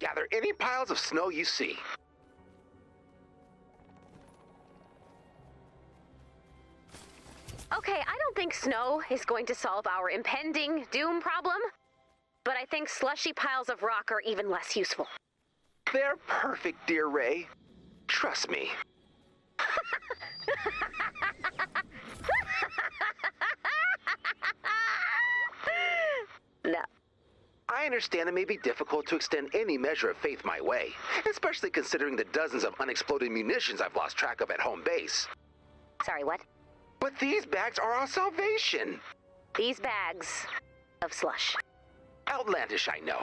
Gather any piles of snow you see. Okay, I don't think snow is going to solve our impending doom problem, but I think slushy piles of rock are even less useful. They're perfect, dear Ray. Trust me. No. I understand it may be difficult to extend any measure of faith my way, especially considering the dozens of unexploded munitions I've lost track of at home base. Sorry, what? But these bags are our salvation. These bags of slush. Outlandish, I know.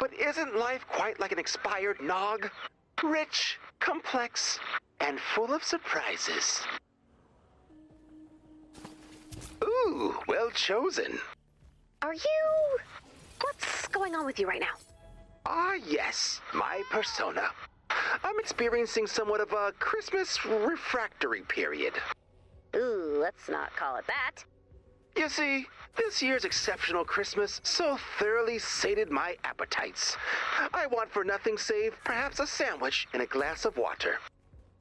But isn't life quite like an expired nog? Rich, complex, and full of surprises. Ooh, well chosen. Are you... What's going on with you right now? Ah, yes, my persona. I'm experiencing somewhat of a Christmas refractory period. Ooh, let's not call it that. You see, this year's exceptional Christmas so thoroughly sated my appetites. I want for nothing save perhaps a sandwich and a glass of water.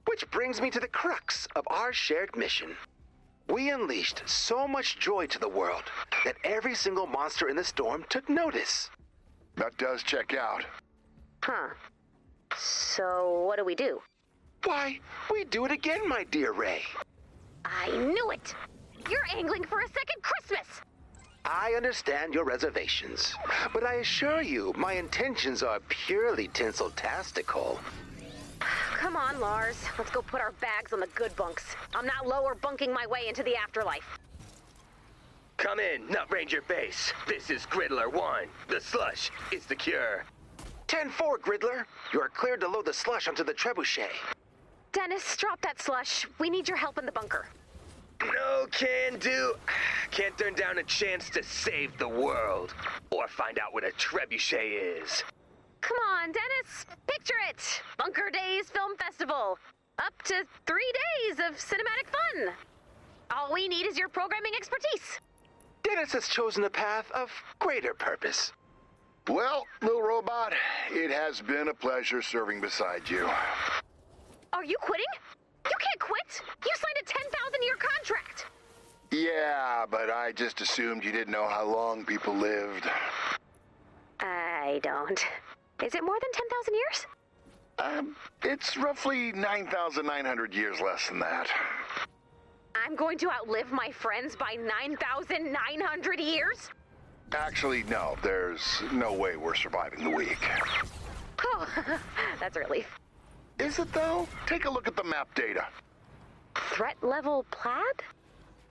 Which brings me to the crux of our shared mission. We unleashed so much joy to the world that every single monster in the storm took notice. That does check out. Huh. So, what do we do? Why, we do it again, my dear Ray. I knew it! You're angling for a second Christmas! I understand your reservations, but I assure you my intentions are purely tinsel-tastical. Come on, Lars. Let's go put our bags on the good bunks. I'm not lower bunking my way into the afterlife. Come in, Nut Ranger Base. This is Griddler 1. The slush is the cure. 10-4, Griddler. You are cleared to load the slush onto the trebuchet. Dennis, drop that slush. We need your help in the bunker. No can do. Can't turn down a chance to save the world. Or find out what a trebuchet is. Come on, Dennis. Picture it. Bunker Days Film Festival. Up to 3 days of cinematic fun. All we need is your programming expertise. Dennis has chosen a path of greater purpose. Well, little robot, it has been a pleasure serving beside you. Are you quitting? You can't quit. You signed a 10,000-year contract. Yeah, but I just assumed you didn't know how long people lived. I don't. Is it more than 10,000 years? It's roughly 9,900 years less than that. I'm going to outlive my friends by 9,900 years? Actually, no, there's no way we're surviving the week. Oh, that's a relief. Is it though? Take a look at the map data. Threat level plaid?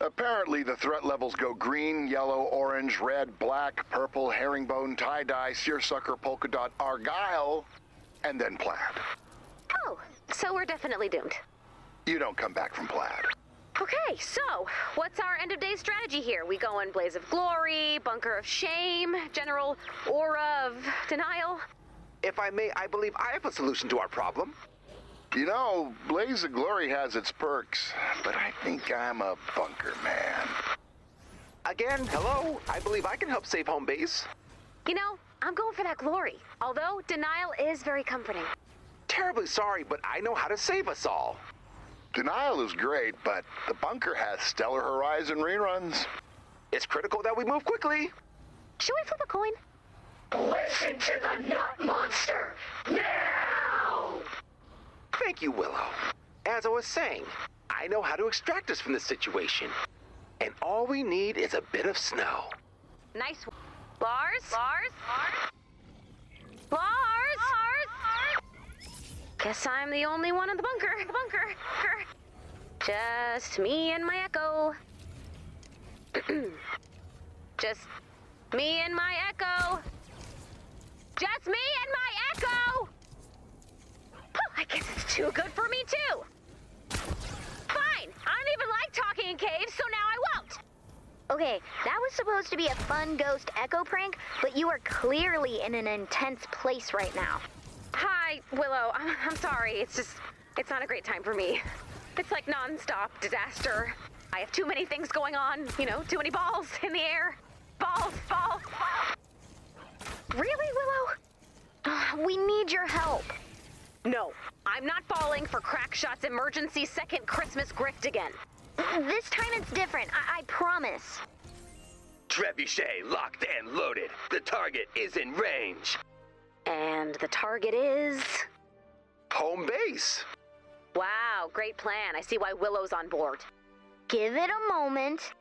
Apparently the threat levels go green, yellow, orange, red, black, purple, herringbone, tie-dye, seersucker, polka dot, argyle, and then plaid. Oh, so we're definitely doomed. You don't come back from plaid. Okay, so what's our end of day strategy here? We going Blaze of Glory, Bunker of Shame, General Aura of Denial? If I may, I believe I have a solution to our problem. You know, Blaze of Glory has its perks, but I think I'm a bunker man. Again, hello. I believe I can help save home base. You know, I'm going for that glory, although Denial is very comforting. Terribly sorry, but I know how to save us all. Denial is great, but the bunker has Stellar Horizon reruns. It's critical that we move quickly. Should we flip a coin? Listen to the nut monster, now! Thank you, Willow. As I was saying, I know how to extract us from this situation. And all we need is a bit of snow. Nice. Lars? Lars? Lars? Lars? Guess I'm the only one in the bunker. Just me and my echo. Just me and my echo. Just me and my echo! Oh, I guess it's too good for me, too. Fine. I don't even like talking in caves, so now I won't. Okay, that was supposed to be a fun ghost echo prank, but you are clearly in an intense place right now. Hi, Willow. I'm sorry. It's not a great time for me. It's like non-stop disaster. I have too many things going on, too many balls in the air. Balls. Really, Willow? We need your help. No, I'm not falling for Crackshot's emergency second Christmas grift again. This time it's different, I promise. Trebuchet locked and loaded. The target is in range. And the target is... Home base. Wow, great plan. I see why Willow's on board. Give it a moment.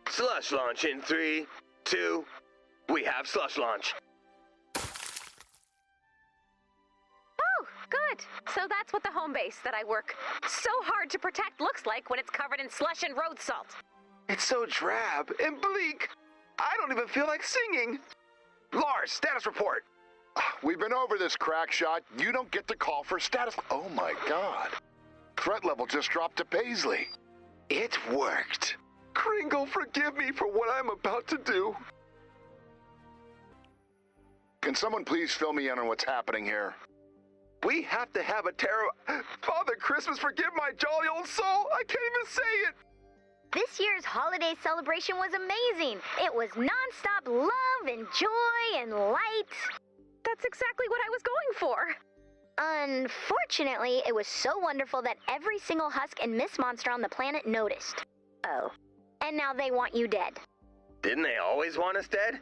Slush launch in 3, 2. We have slush launch. Oh, good. So that's what the home base that I work so hard to protect looks like when it's covered in slush and road salt. It's so drab and bleak. I don't even feel like singing. Lars, status report. We've been over this, Crackshot. You don't get to call for status. Oh my God. Threat level just dropped to Paisley. It worked. Kringle, forgive me for what I'm about to do. Can someone please fill me in on what's happening here? We have to have a Father Christmas, forgive my jolly old soul. I can't even say it. This year's holiday celebration was amazing. It was nonstop love and joy and light. That's exactly what I was going for. Unfortunately, it was so wonderful that every single husk and mist monster on the planet noticed. Oh. And now they want you dead. Didn't they always want us dead?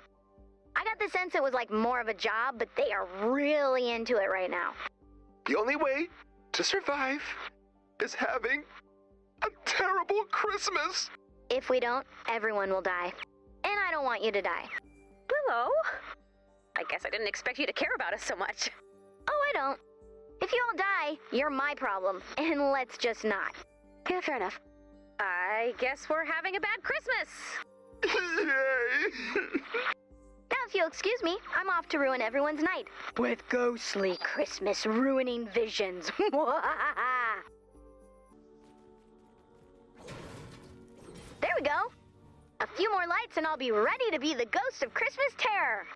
I got the sense it was like more of a job, but they are really into it right now. The only way to survive is having a terrible Christmas. If we don't, everyone will die. And I don't want you to die. Willow? I guess I didn't expect you to care about us so much. Oh, I don't. If you all die, you're my problem. And let's just not. Yeah, fair enough. I guess we're having a bad Christmas. Yay! Now, if you'll excuse me, I'm off to ruin everyone's night. With ghostly Christmas ruining visions. There we go. A few more lights and I'll be ready to be the ghost of Christmas terror.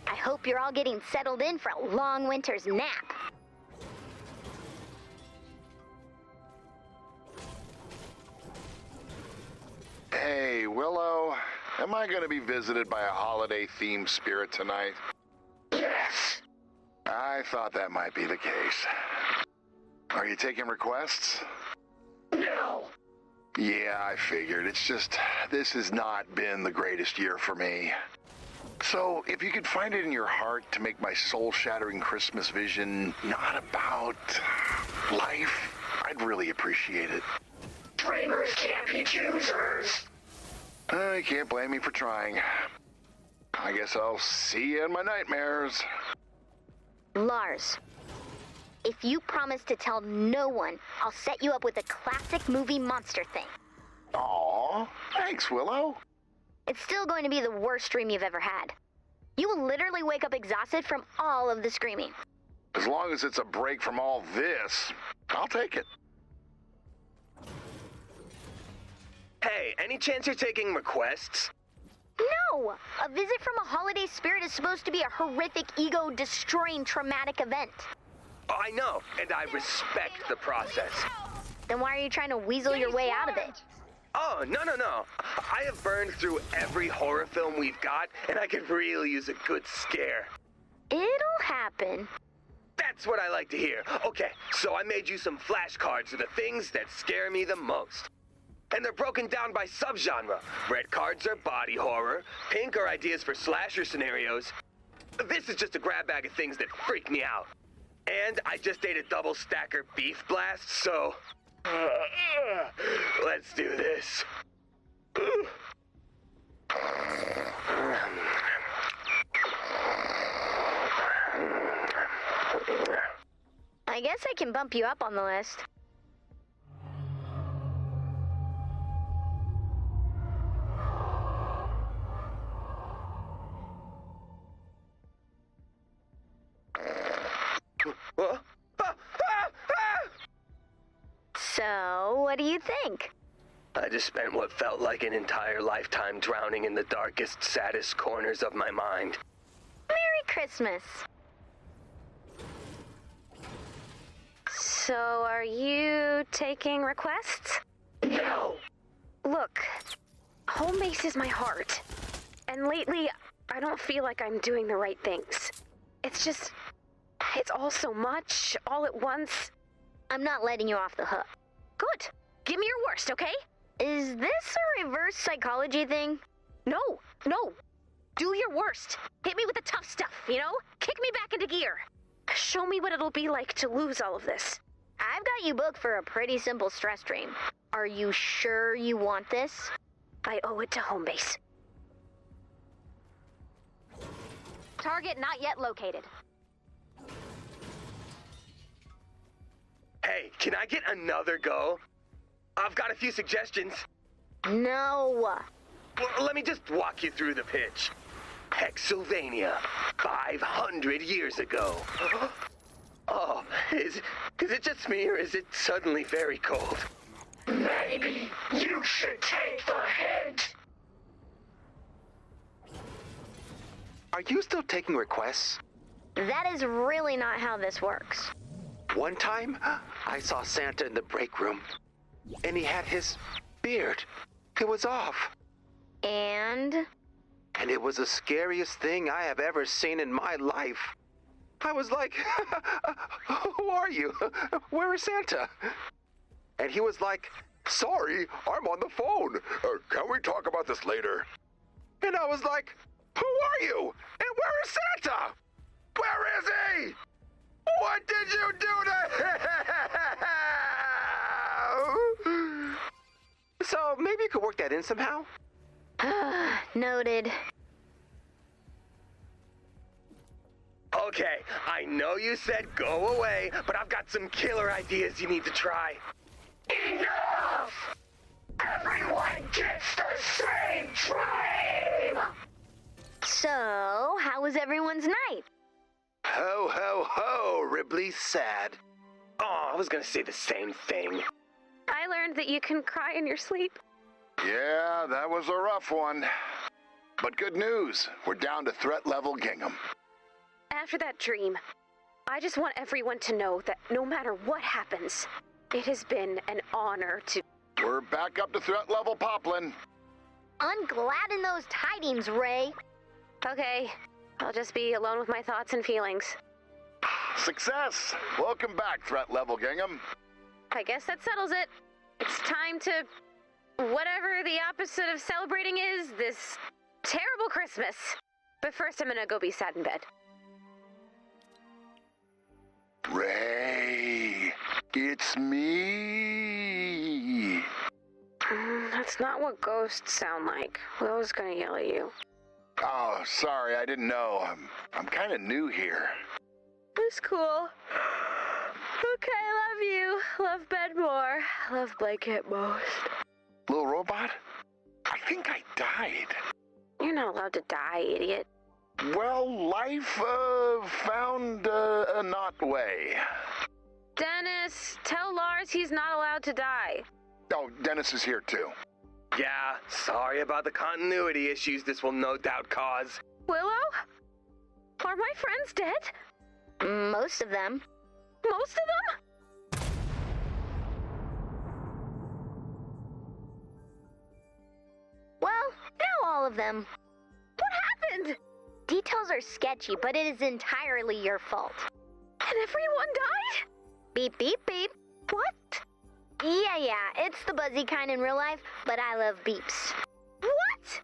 I hope you're all getting settled in for a long winter's nap. Hey, Willow, am I going to be visited by a holiday-themed spirit tonight? Yes. I thought that might be the case. Are you taking requests? No. Yeah, I figured. It's just, this has not been the greatest year for me. So, if you could find it in your heart to make my soul-shattering Christmas vision not about life, I'd really appreciate it. Dreamers can't be choosers. You can't blame me for trying. I guess I'll see you in my nightmares. Lars, if you promise to tell no one, I'll set you up with a classic movie monster thing. Aw, thanks, Willow. It's still going to be the worst dream you've ever had. You will literally wake up exhausted from all of the screaming. As long as it's a break from all this, I'll take it. Hey, any chance you're taking requests? No! A visit from a holiday spirit is supposed to be a horrific, ego-destroying, traumatic event. Oh, I know, and I respect the process. Then why are you trying to weasel your way out of it? Oh, no. I have burned through every horror film we've got, and I could really use a good scare. It'll happen. That's what I like to hear. Okay, so I made you some flashcards of the things that scare me the most. And they're broken down by subgenre. Red cards are body horror, pink are ideas for slasher scenarios. This is just a grab bag of things that freak me out. And I just ate a double stacker beef blast, so... let's do this. I guess I can bump you up on the list. So, what do you think? I just spent what felt like an entire lifetime drowning in the darkest, saddest corners of my mind. Merry Christmas. So, are you taking requests? No. Look, home base is my heart. And lately, I don't feel like I'm doing the right things. It's just... It's all so much, all at once. I'm not letting you off the hook. Good. Give me your worst, okay? Is this a reverse psychology thing? No. Do your worst. Hit me with the tough stuff, you know? Kick me back into gear. Show me what it'll be like to lose all of this. I've got you booked for a pretty simple stress dream. Are you sure you want this? I owe it to home base. Target not yet located. Hey, can I get another go? I've got a few suggestions. No. Well, let me just walk you through the pitch. Pennsylvania, 500 years ago. Oh, is it just me, or is it suddenly very cold? Maybe you should take the hint. Are you still taking requests? That is really not how this works. One time, I saw Santa in the break room, and he had his beard. It was off. And it was the scariest thing I have ever seen in my life. I was like, who are you? Where is Santa? And he was like, sorry, I'm on the phone. Can we talk about this later? And I was like, who are you? And where is Santa? Where is he? What did you do to him? So maybe you could work that in somehow? noted. Okay, I know you said go away, but I've got some killer ideas you need to try. Enough! Everyone gets the same dream! So, how was everyone's night? Ho, ho, ho, Ripley sad. Oh, I was gonna say the same thing. I learned that you can cry in your sleep. Yeah, that was a rough one. But good news, we're down to threat level Gingham. After that dream, I just want everyone to know that no matter what happens, it has been an honor to... We're back up to threat level Poplin. Unglad in those tidings, Ray. Okay, I'll just be alone with my thoughts and feelings. Success! Welcome back, threat level Gingham. I guess that settles it. It's time to... whatever the opposite of celebrating is, this terrible Christmas. But first I'm gonna go be sad in bed. Ray, it's me. That's not what ghosts sound like. Willow's gonna yell at you. Oh, sorry, I didn't know. I'm kind of new here. It's cool. Okay, love you. Love bed more. Love blanket most. Little robot? I think I died. You're not allowed to die, idiot. Well, life found a not way. Dennis, tell Lars he's not allowed to die. Oh, Dennis is here too. Yeah, sorry about the continuity issues this will no doubt cause. Willow? Are my friends dead? Most of them. Most of them? Well, now all of them. What happened? Details are sketchy, but it is entirely your fault. And everyone died? Beep, beep, beep. What? Yeah, it's the buzzy kind in real life, but I love beeps. What?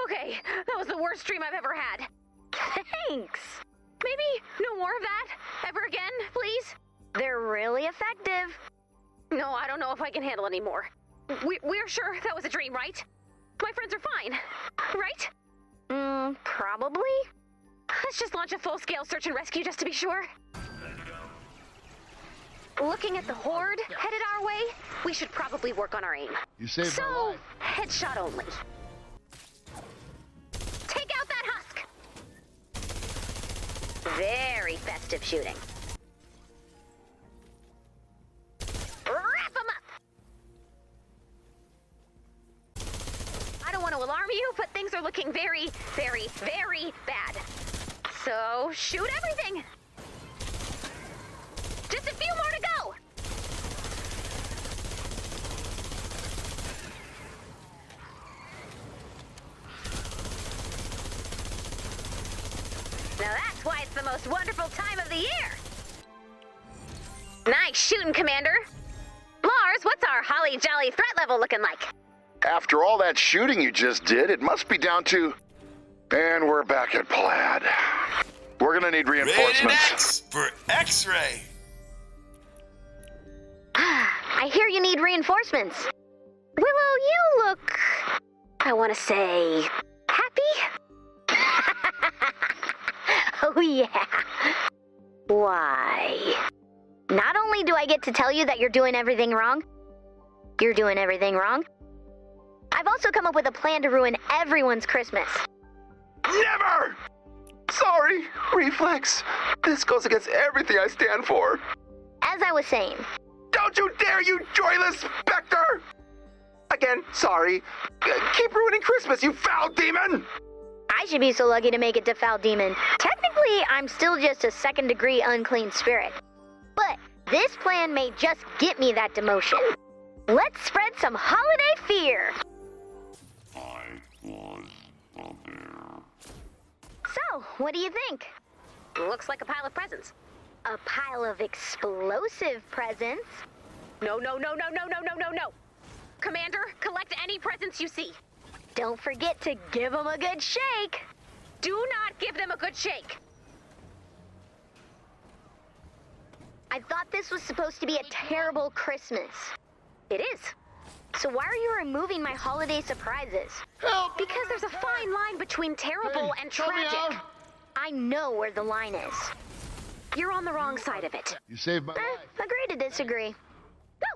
Okay, that was the worst dream I've ever had. Thanks. Maybe no more of that ever again, please? They're really effective. No, I don't know if I can handle any more. We're sure that was a dream, right? My friends are fine, right? Probably. Let's just launch a full-scale search and rescue just to be sure. Looking at the horde headed our way, we should probably work on our aim. You saved my So, life. headshot only. Take out that husk! Very festive shooting. Wrap him up! I don't want to alarm you, but things are looking very, very, very bad. So, shoot everything! Just a few more to go! That's why it's the most wonderful time of the year. Nice shooting, Commander. Lars, what's our holly jolly threat level looking like? After all that shooting you just did, it must be down to... And we're back at Plaid. We're gonna need Rated reinforcements. X for X-ray. I hear you need reinforcements. Willow, you look... I want to say... happy? Oh, yeah. Why? Not only do I get to tell you that you're doing everything wrong, you're doing everything wrong. I've also come up with a plan to ruin everyone's Christmas. Never! Sorry, Reflex. This goes against everything I stand for. As I was saying, Don't you dare, you joyless specter! Again, sorry. Keep ruining Christmas, you foul demon! I should be so lucky to make it to Foul Demon. Technically, I'm still just a second-degree unclean spirit. But this plan may just get me that demotion. Let's spread some holiday fear. So, what do you think? Looks like a pile of presents. A pile of explosive presents? No. Commander, collect any presents you see. Don't forget to give them a good shake. Do not give them a good shake. I thought this was supposed to be a terrible Christmas. It is. So why are you removing my holiday surprises? Because there's a fine line between terrible and tragic. I know where the line is. You're on the wrong side of it. You saved my life. Agree to disagree. No!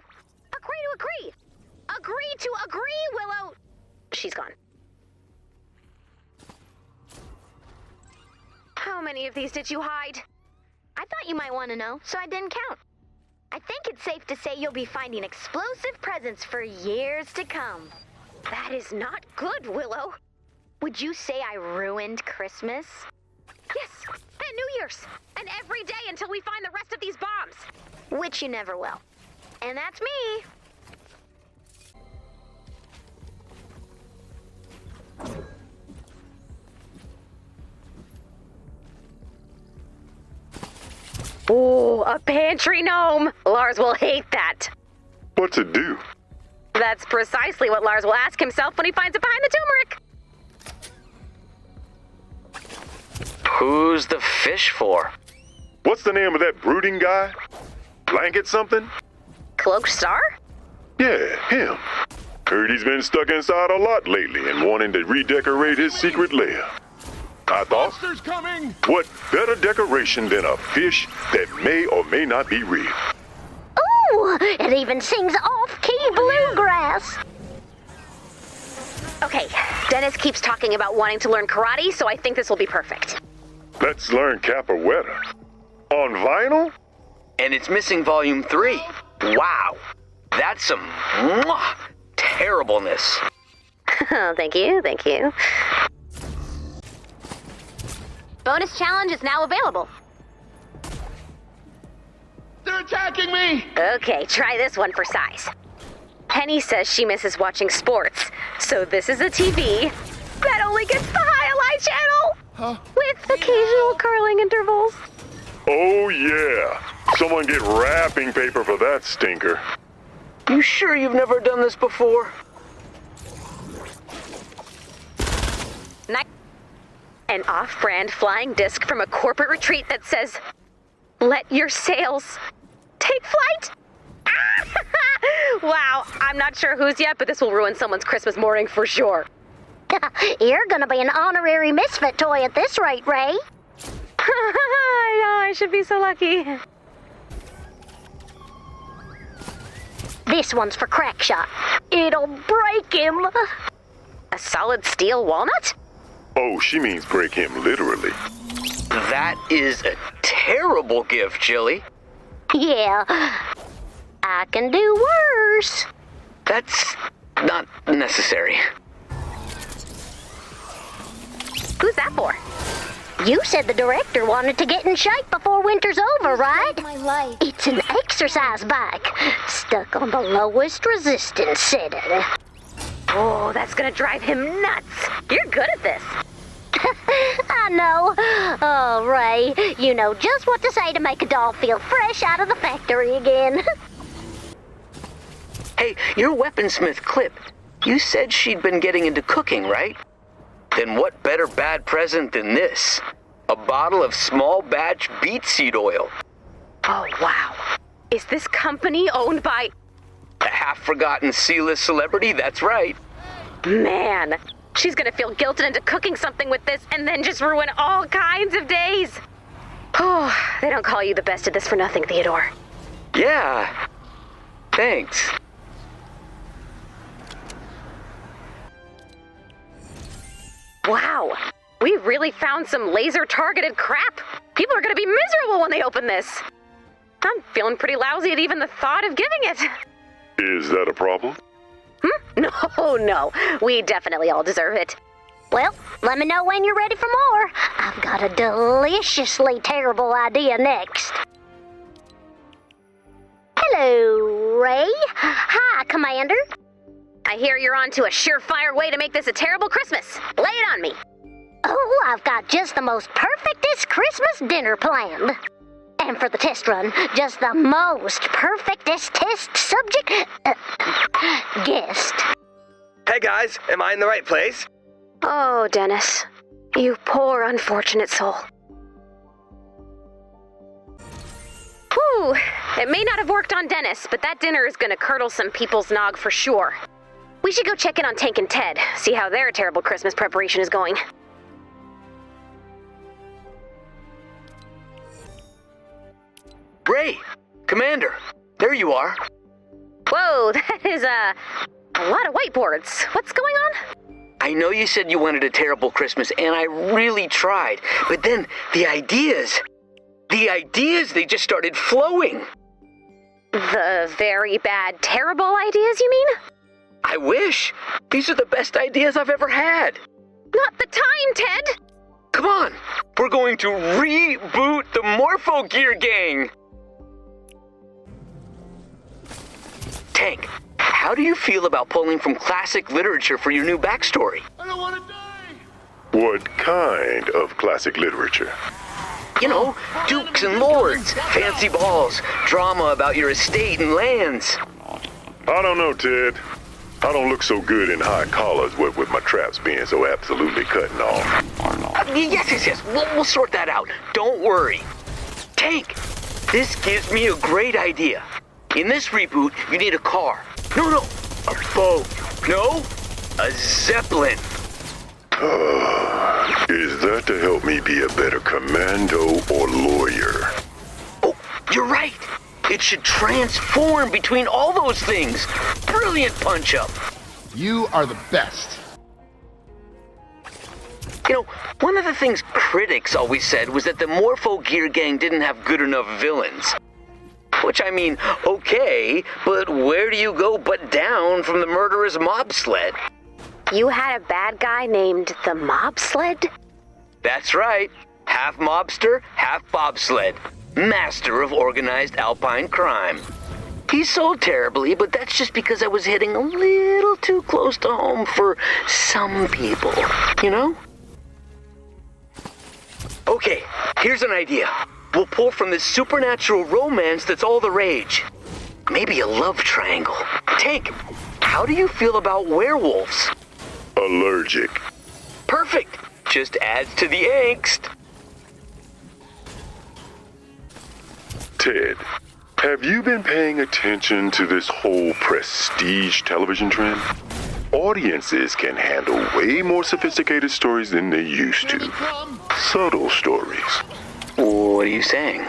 Agree to agree! Agree to agree, Willow! She's gone. How many of these did you hide? I thought you might want to know, so I didn't count. I think it's safe to say you'll be finding explosive presents for years to come. That is not good, Willow. Would you say I ruined Christmas? Yes, and New Year's, and every day until we find the rest of these bombs. Which you never will. And that's me. Ooh, a pantry gnome. Lars will hate that. What's it do? That's precisely what Lars will ask himself when he finds it behind the turmeric. Who's the fish for? What's the name of that brooding guy? Blanket something? Cloaked Star? Yeah, him. Heard he's been stuck inside a lot lately and wanting to redecorate his secret lair. I thought, Monsters coming! what better decoration than a fish that may or may not be real? Ooh, it even sings off-key bluegrass. Okay, Dennis keeps talking about wanting to learn karate, so I think this will be perfect. Let's learn capoeira. On vinyl? And it's missing volume 3. Wow. That's some terribleness. Oh, thank you. Bonus challenge is now available. They're attacking me! Okay, try this one for size. Penny says she misses watching sports, so this is a TV that only gets the highlight channel with occasional curling intervals. Oh yeah. Someone get wrapping paper for that stinker. You sure you've never done this before? An off-brand flying disc from a corporate retreat that says, "Let your sails take flight." Wow, I'm not sure whose yet, but this will ruin someone's Christmas morning for sure. You're gonna be an honorary misfit toy at this rate, Ray. I know, I should be so lucky. This one's for Crackshot. It'll break him. A solid steel walnut? Oh, she means break him literally. That is a terrible gift, Jilly. Yeah, I can do worse. That's not necessary. Who's that for? You said the director wanted to get in shape before winter's over, right? My life. It's an exercise bike, stuck on the lowest resistance setting. Oh, that's gonna drive him nuts. You're good at this. I know. Oh, Ray, you know just what to say to make a doll feel fresh out of the factory again. Hey, your weaponsmith Clip, you said she'd been getting into cooking, right? Then what better bad present than this? A bottle of small batch beet seed oil. Oh, wow. Is this company owned by... A half-forgotten C-list celebrity, that's right. Man, she's gonna feel guilted into cooking something with this and then just ruin all kinds of days. Oh, they don't call you the best at this for nothing, Theodore. Yeah. Thanks. Wow, we really found some laser-targeted crap. People are gonna be miserable when they open this. I'm feeling pretty lousy at even the thought of giving it. Is that a problem? No, we definitely all deserve it. Well, let me know when you're ready for more. I've got a deliciously terrible idea next. Hello, Ray. Hi, Commander. I hear you're on to a surefire way to make this a terrible Christmas. Lay it on me. Oh, I've got just the most perfectest Christmas dinner planned. And for the test run, just the most perfectest test subject... guest. Hey guys, am I in the right place? Oh, Dennis. You poor unfortunate soul. Whew. It may not have worked on Dennis, but that dinner is gonna curdle some people's nog for sure. We should go check in on Tank and Ted, see how their terrible Christmas preparation is going. Ray! Commander! There you are. Whoa, that is a lot of whiteboards. What's going on? I know you said you wanted a terrible Christmas, and I really tried. But then, the ideas, they just started flowing. The very bad, terrible ideas, you mean? I wish. These are the best ideas I've ever had. Not the time, Ted! Come on, we're going to reboot the Morpho Gear Gang. Tank, how do you feel about pulling from classic literature for your new backstory? I don't want to die! What kind of classic literature? You know, dukes and lords, fancy balls, drama about your estate and lands. I don't know, Ted. I don't look so good in high collars, what with my traps being so absolutely cutting off. Yes. We'll sort that out. Don't worry. Tank, this gives me a great idea. In this reboot, you need a car. No, a boat. No, a Zeppelin. Is that to help me be a better commando or lawyer? Oh, you're right. It should transform between all those things. Brilliant punch-up. You are the best. You know, one of the things critics always said was that the Morpho Gear Gang didn't have good enough villains. Which, I mean, okay, but where do you go but down from the murderous mob sled? You had a bad guy named the Mob Sled? That's right. Half mobster, half bobsled. Master of organized alpine crime. He sold terribly, but that's just because I was hitting a little too close to home for some people, you know? Okay, here's an idea. We'll pull from this supernatural romance that's all the rage. Maybe a love triangle. Tank, how do you feel about werewolves? Allergic. Perfect. Just adds to the angst. Ted, have you been paying attention to this whole prestige television trend? Audiences can handle way more sophisticated stories than they used to. Subtle stories. What are you saying?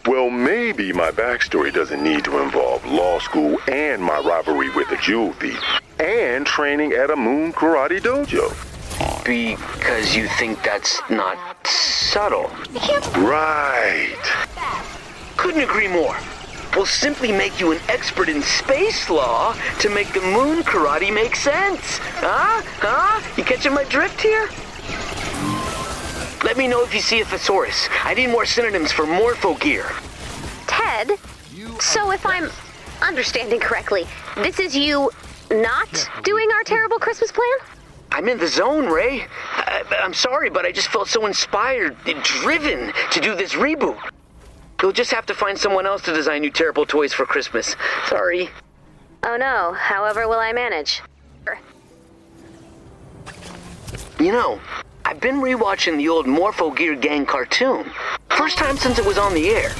Well, maybe my backstory doesn't need to involve law school and my rivalry with a jewel thief and training at a moon karate dojo. Because you think that's not subtle. Right. Couldn't agree more. We'll simply make you an expert in space law to make the moon karate make sense. Huh? You catching my drift here? Let me know if you see a thesaurus. I need more synonyms for Morpho Gear. Ted, so if I'm understanding correctly, this is you not doing our terrible Christmas plan? I'm in the zone, Ray. I'm sorry, but I just felt so inspired, driven to do this reboot. You'll just have to find someone else to design new terrible toys for Christmas. Sorry. Oh no, however will I manage? You know, I've been rewatching the old Morpho Gear Gang cartoon. First time since it was on the air.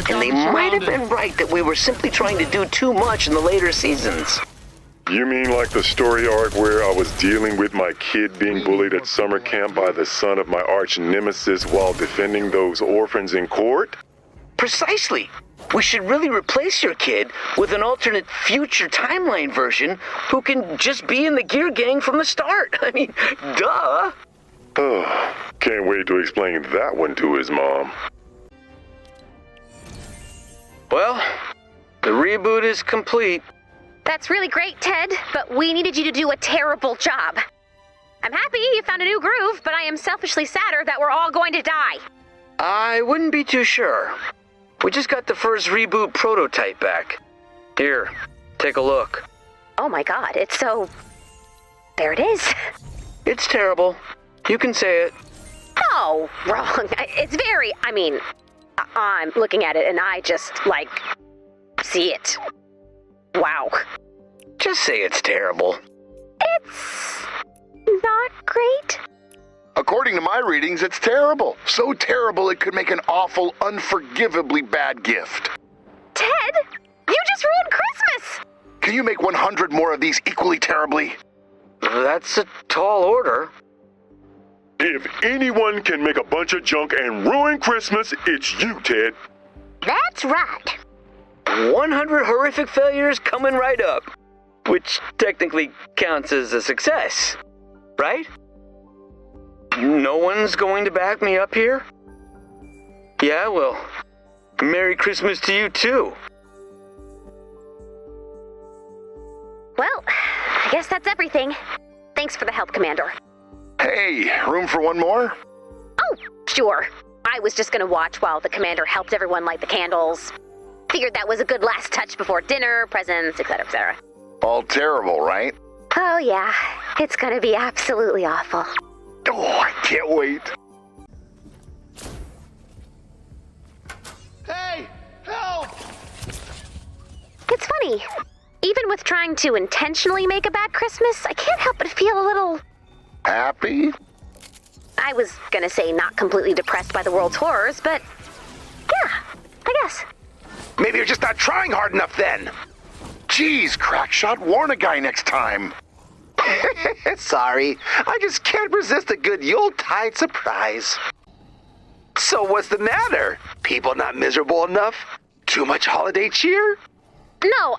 And they might have been right that we were simply trying to do too much in the later seasons. You mean like the story arc where I was dealing with my kid being bullied at summer camp by the son of my arch nemesis while defending those orphans in court? Precisely. We should really replace your kid with an alternate future timeline version who can just be in the Gear Gang from the start. I mean, duh. Oh, can't wait to explain that one to his mom. Well, the reboot is complete. That's really great, Ted, but we needed you to do a terrible job. I'm happy you found a new groove, but I am selfishly sadder that we're all going to die. I wouldn't be too sure. We just got the first reboot prototype back. Here, take a look. Oh my god, it's so... There it is. It's terrible. You can say it. Oh, wrong. It's very... I mean, I'm looking at it and I just, like, see it. Wow. Just say it's terrible. It's... not great. According to my readings, it's terrible. So terrible it could make an awful, unforgivably bad gift. Ted, you just ruined Christmas! Can you make 100 more of these equally terribly? That's a tall order. If anyone can make a bunch of junk and ruin Christmas, it's you, Ted. That's right. 100 horrific failures coming right up. Which technically counts as a success. Right? No one's going to back me up here? Yeah, well, Merry Christmas to you too. Well, I guess that's everything. Thanks for the help, Commander. Hey, room for one more? Oh, sure. I was just gonna watch while the Commander helped everyone light the candles. Figured that was a good last touch before dinner, presents, etc., etc. All terrible, right? Oh yeah, it's gonna be absolutely awful. Oh, I can't wait. Hey, help! It's funny. Even with trying to intentionally make a bad Christmas, I can't help but feel a little... Happy? I was gonna say not completely depressed by the world's horrors, but... yeah, I guess. Maybe you're just not trying hard enough then. Geez, Crackshot, warn a guy next time. Sorry, I just can't resist a good Yuletide surprise. So what's the matter? People not miserable enough? Too much holiday cheer? No,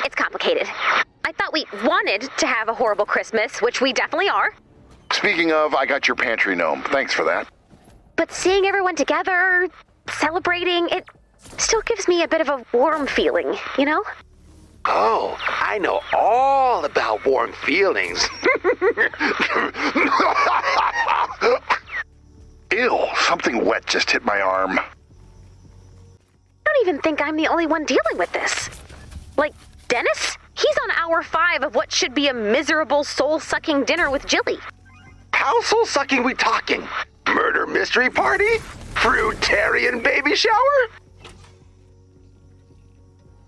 it's complicated. I thought we wanted to have a horrible Christmas, which we definitely are. Speaking of, I got your pantry gnome. Thanks for that. But seeing everyone together, celebrating, it still gives me a bit of a warm feeling, you know? Oh, I know all about warm feelings. Ew, something wet just hit my arm. I don't even think I'm the only one dealing with this. Like, Dennis? He's on hour 5 of what should be a miserable, soul-sucking dinner with Jilly. How soul-sucking we talking? Murder mystery party? Fruitarian baby shower?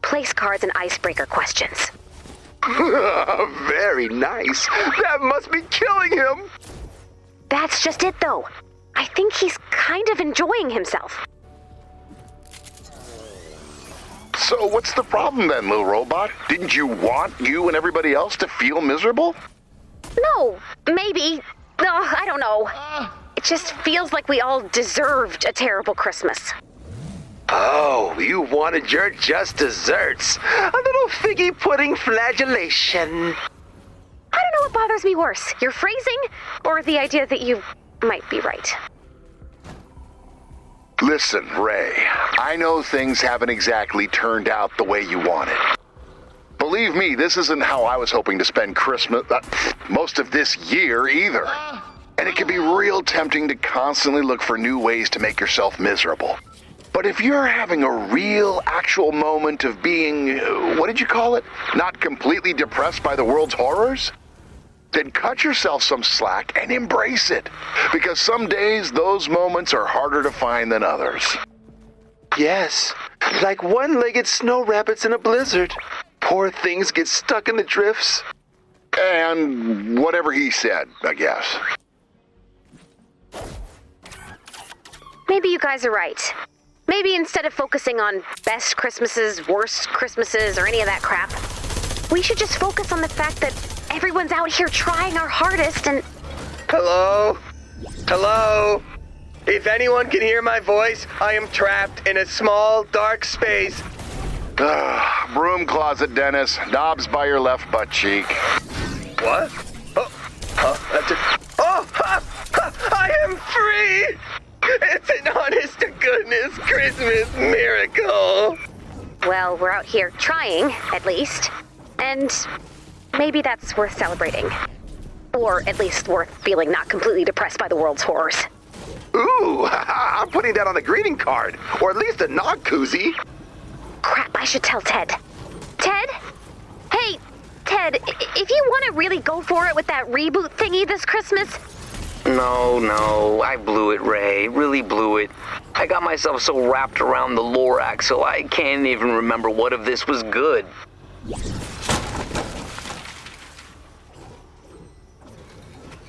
Place cards and icebreaker questions. Very nice. That must be killing him. That's just it, though. I think he's kind of enjoying himself. So what's the problem then, little robot? Didn't you want you and everybody else to feel miserable? No, maybe. I don't know. It just feels like we all deserved a terrible Christmas. Oh, you wanted your just desserts. A little figgy pudding flagellation. I don't know what bothers me worse, your phrasing or the idea that you might be right. Listen, Ray, I know things haven't exactly turned out the way you wanted. Believe me, this isn't how I was hoping to spend Christmas, most of this year either. And it can be real tempting to constantly look for new ways to make yourself miserable. But if you're having a real, actual moment of being, what did you call it? Not completely depressed by the world's horrors? then cut yourself some slack and embrace it. Because some days those moments are harder to find than others. Yes, like one-legged snow rabbits in a blizzard. Poor things get stuck in the drifts. And whatever he said, I guess. Maybe you guys are right. Maybe instead of focusing on best Christmases, worst Christmases, or any of that crap, we should just focus on the fact that everyone's out here trying our hardest and... Hello? Hello? If anyone can hear my voice, I am trapped in a small, dark space. Broom closet, Dennis. Knobs by your left butt cheek. What? I am free! It's an honest-to-goodness Christmas miracle! Well, we're out here trying, at least. And maybe that's worth celebrating. Or at least worth feeling not completely depressed by the world's horrors. Ooh, I'm putting that on the greeting card. Or at least a nog koozie. Crap, I should tell Ted. Ted? Hey, Ted, if you want to really go for it with that reboot thingy this Christmas... No, I blew it, Ray. Really blew it. I got myself so wrapped around the Lorax, so I can't even remember what of this was good.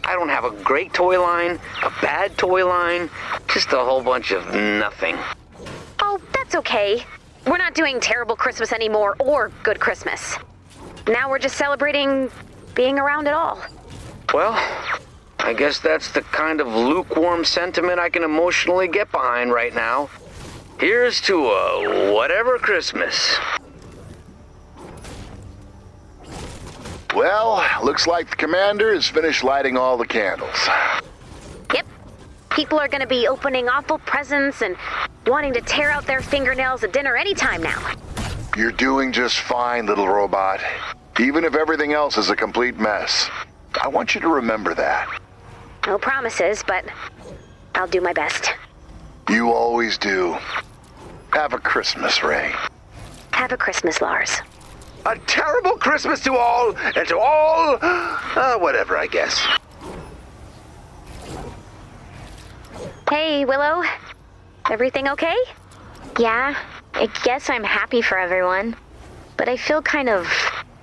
I don't have a great toy line, a bad toy line, just a whole bunch of nothing. Oh, that's okay. We're not doing Terrible Christmas anymore, or Good Christmas. Now we're just celebrating being around at all. Well, I guess that's the kind of lukewarm sentiment I can emotionally get behind right now. Here's to a whatever Christmas. Well, looks like the commander has finished lighting all the candles. Yep. People are going to be opening awful presents and wanting to tear out their fingernails at dinner anytime now. You're doing just fine, little robot. Even if everything else is a complete mess. I want you to remember that. No promises, but I'll do my best. You always do. Have a Christmas, Ray. Have a Christmas, Lars. A terrible Christmas to all, and to all... whatever, I guess. Hey, Willow. Everything okay? Yeah, I guess I'm happy for everyone. But I feel kind of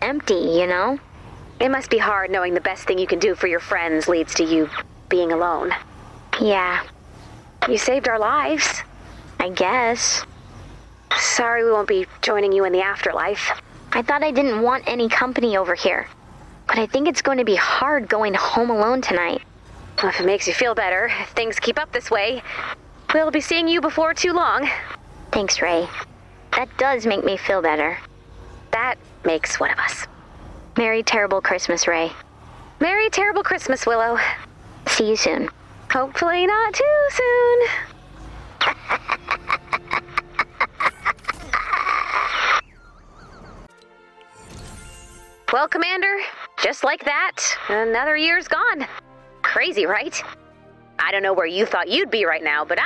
empty, you know? It must be hard knowing the best thing you can do for your friends leads to you being alone. Yeah. You saved our lives. I guess. Sorry we won't be joining you in the afterlife. I thought I didn't want any company over here. But I think it's going to be hard going home alone tonight. Well, if it makes you feel better, if things keep up this way, we'll be seeing you before too long. Thanks, Ray. That does make me feel better. That makes one of us. Merry Terrible Christmas, Ray. Merry Terrible Christmas, Willow. See you soon. Hopefully not too soon. Well, Commander, just like that, another year's gone. Crazy, right? I don't know where you thought you'd be right now, but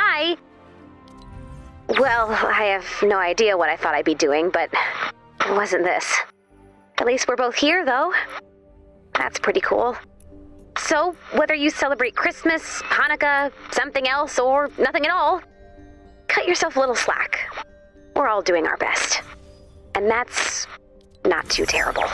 well, I have no idea what I thought I'd be doing, but it wasn't this. At least we're both here, though. That's pretty cool. So, whether you celebrate Christmas, Hanukkah, something else, or nothing at all, cut yourself a little slack. We're all doing our best. And that's not too terrible.